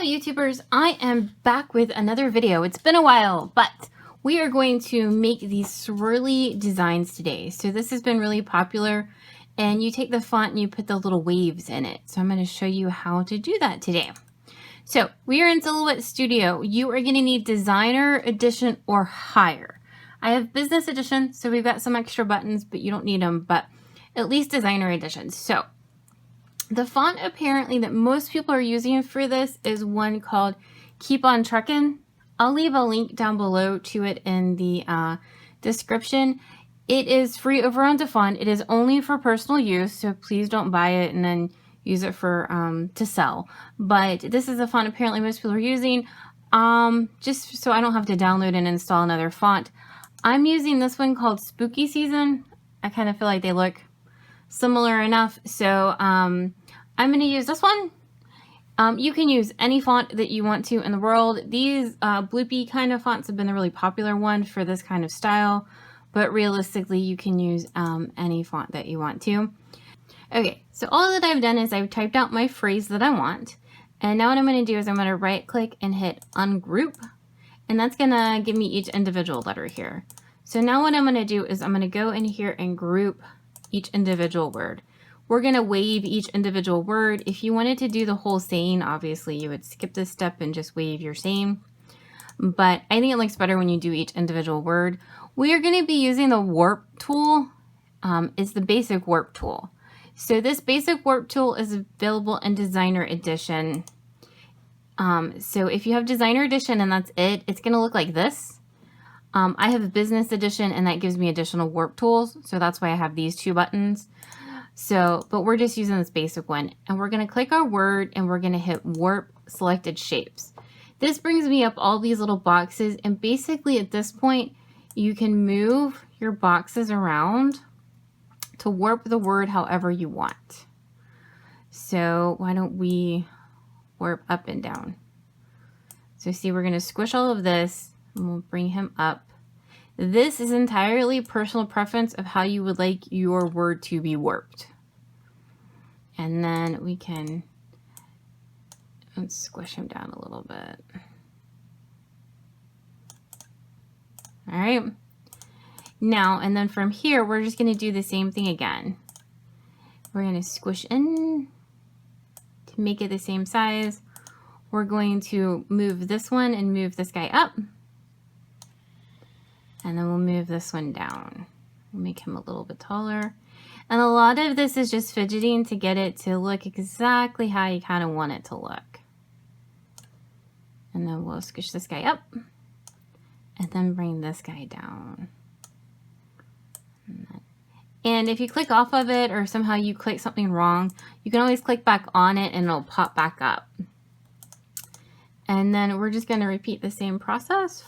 Hello YouTubers, I am back with another video. It's been a while, but we are going to make these swirly designs today. So this has been really popular, and you take the font and you put the little waves in it. So I'm going to show you how to do that today. So we are in Silhouette Studio. You are going to need Designer Edition or higher. I have Business Edition, so we've got some extra buttons, but you don't need them, but at least Designer Edition. So the font apparently that most people are using for this is one called Keep on Truckin. I'll leave a link down below to it in the description. It is free over on DaFont. It is only for personal use, so please don't buy it and then use it for to sell. But this is a font apparently most people are using, just so I don't have to download and install another font. I'm using this one called Spooky Season. I kind of feel like they look similar enough, so I'm going to use this one. You can use any font that you want to in the world. These bloopy kind of fonts have been the really popular one for this kind of style, but realistically you can use any font that you want to. Okay, so all that I've done is I've typed out my phrase that I want, and now what I'm going to do is I'm going to right click and hit ungroup, and that's going to give me each individual letter here. So now what I'm going to do is I'm going to go in here and group each individual word. We're going to wave each individual word. If you wanted to do the whole saying, obviously you would skip this step and just wave your saying. But I think it looks better when you do each individual word. We are going to be using the warp tool. It's the basic warp tool. So this basic warp tool is available in Designer Edition. So if you have Designer Edition and that's it, it's going to look like this. I have a Business Edition and that gives me additional warp tools. So that's why I have these two buttons. So, but we're just using this basic one, and we're going to click our word and we're going to hit warp selected shapes. This brings me up all these little boxes, and basically at this point you can move your boxes around to warp the word however you want. So why don't we warp up and down? So see, we're going to squish all of this and we'll bring him up. This is entirely personal preference of how you would like your word to be warped. And then we can, let's squish him down a little bit. All right. Now, and then from here, we're just going to do the same thing again. We're going to squish in to make it the same size. We're going to move this one and move this guy up. And then we'll move this one down. We'll make him a little bit taller. And a lot of this is just fidgeting to get it to look exactly how you kind of want it to look. And then we'll squish this guy up. And then bring this guy down. And if you click off of it or somehow you click something wrong, you can always click back on it and it'll pop back up. And then we're just going to repeat the same process.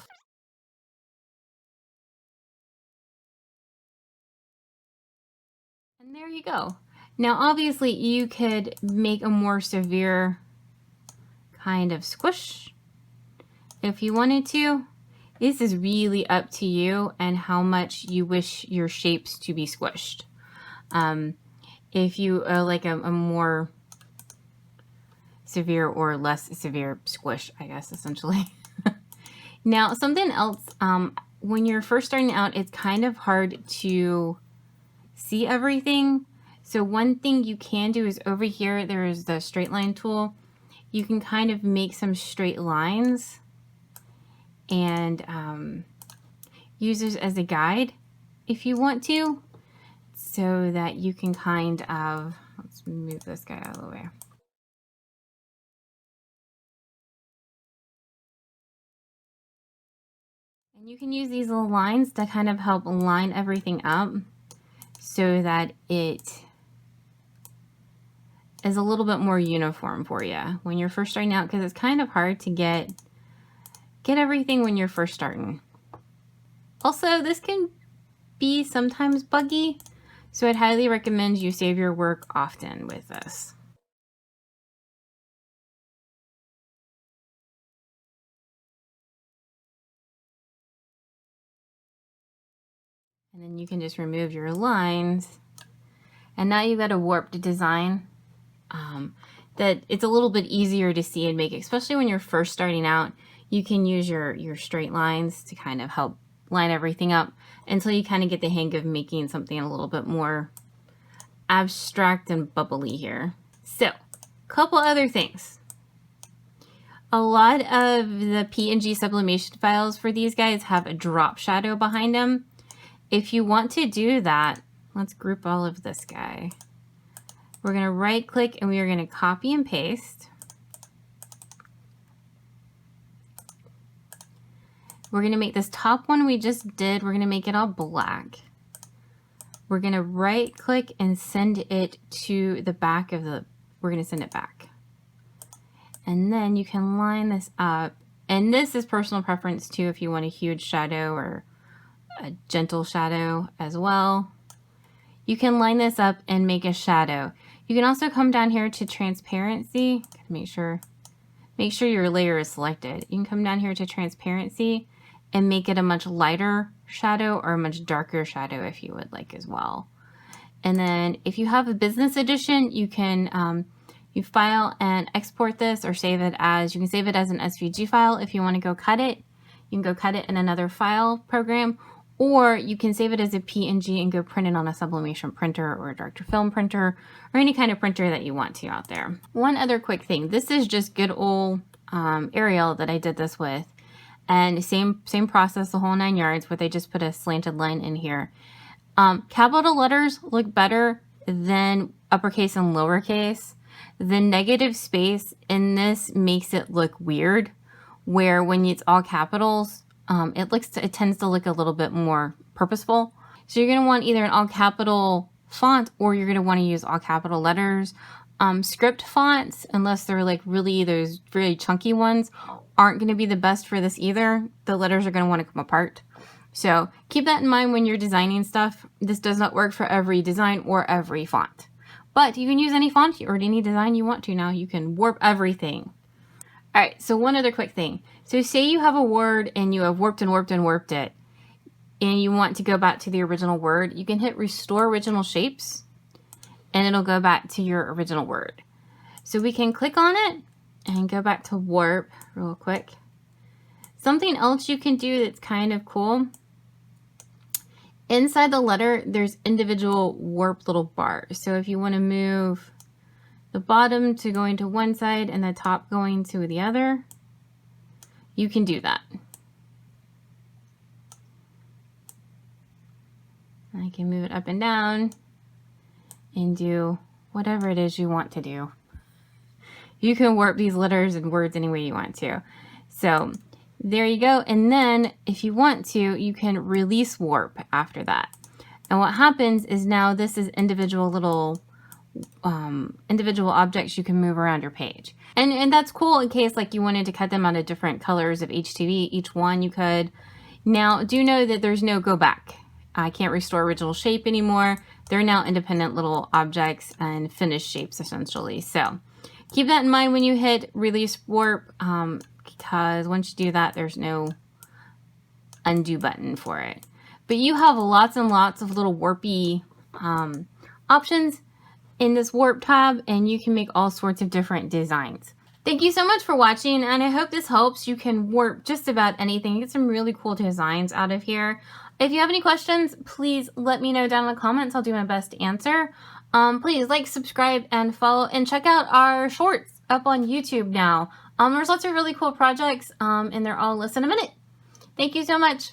And there you go. Now obviously you could make a more severe kind of squish if you wanted to. This is really up to you and how much you wish your shapes to be squished. If you like a more severe or less severe squish, I guess, essentially. Now something else, when you're first starting out, it's kind of hard to see everything. So one thing you can do is over here, there's the straight line tool. You can kind of make some straight lines and use this as a guide if you want to, so that you can kind of, let's move this guy out of the way. And you can use these little lines to kind of help line everything up so that it is a little bit more uniform for you when you're first starting out, because it's kind of hard to get everything when you're first starting. Also, this can be sometimes buggy, so I'd highly recommend you save your work often with this. And then you can just remove your lines. And now you've got a warped design. that it's a little bit easier to see and make, especially when you're first starting out. You can use your straight lines to kind of help line everything up until you kind of get the hang of making something a little bit more abstract and bubbly here. So, a couple other things. A lot of the PNG sublimation files for these guys have a drop shadow behind them. If you want to do that, let's group all of this guy. We're going to right click and we are going to copy and paste. We're going to make this top one we just did, we're going to make it all black. We're going to right click and send it to the back of the, we're going to send it back. And then you can line this up. And this is personal preference too, if you want a huge shadow or a gentle shadow as well. You can line this up and make a shadow. You can also come down here to transparency. Make sure your layer is selected. You can come down here to transparency and make it a much lighter shadow or a much darker shadow if you would like as well. And then if you have a business edition, you can you file and export this or save it as, you can save it as an SVG file if you want to go cut it. You can go cut it in another file program, or you can save it as a PNG and go print it on a sublimation printer or a director film printer or any kind of printer that you want to out there. One other quick thing, this is just good old Arial that I did this with. And same process, the whole 9 yards, but they just put a slanted line in here. Capital letters look better than uppercase and lowercase. The negative space in this makes it look weird, where when it's all capitals, it tends to look a little bit more purposeful. So you're going to want either an all capital font or you're going to want to use all capital letters. Script fonts, unless they're like really those really chunky ones, aren't going to be the best for this either. The letters are going to want to come apart. So keep that in mind when you're designing stuff. This does not work for every design or every font. But you can use any font or any design you want to now. You can warp everything. All right, so one other quick thing. So say you have a word and you have warped and warped and warped it, and you want to go back to the original word, you can hit Restore Original Shapes, and it'll go back to your original word. So we can click on it and go back to warp real quick. Something else you can do that's kind of cool. Inside the letter, there's individual warp little bars. So if you want to move the bottom to going to one side and the top going to the other, you can do that. I can move it up and down and do whatever it is you want to do. You can warp these letters and words any way you want to. So there you go. And then if you want to, you can release warp after that. And what happens is now this is individual little individual objects you can move around your page. And that's cool in case like you wanted to cut them out of different colors of HTV. Each one you could. Now do know that there's no go back. I can't restore original shape anymore. They're now independent little objects and finished shapes essentially. So keep that in mind when you hit release warp, because once you do that, there's no undo button for it. But you have lots and lots of little warpy options in this warp tab, and you can make all sorts of different designs. Thank you so much for watching, and I hope this helps. You can warp just about anything. Get some really cool designs out of here. If you have any questions, please let me know down in the comments. I'll do my best to answer. Please like, subscribe, and follow, and check out our shorts up on YouTube now. There's lots of really cool projects, and they're all less than a minute. Thank you so much.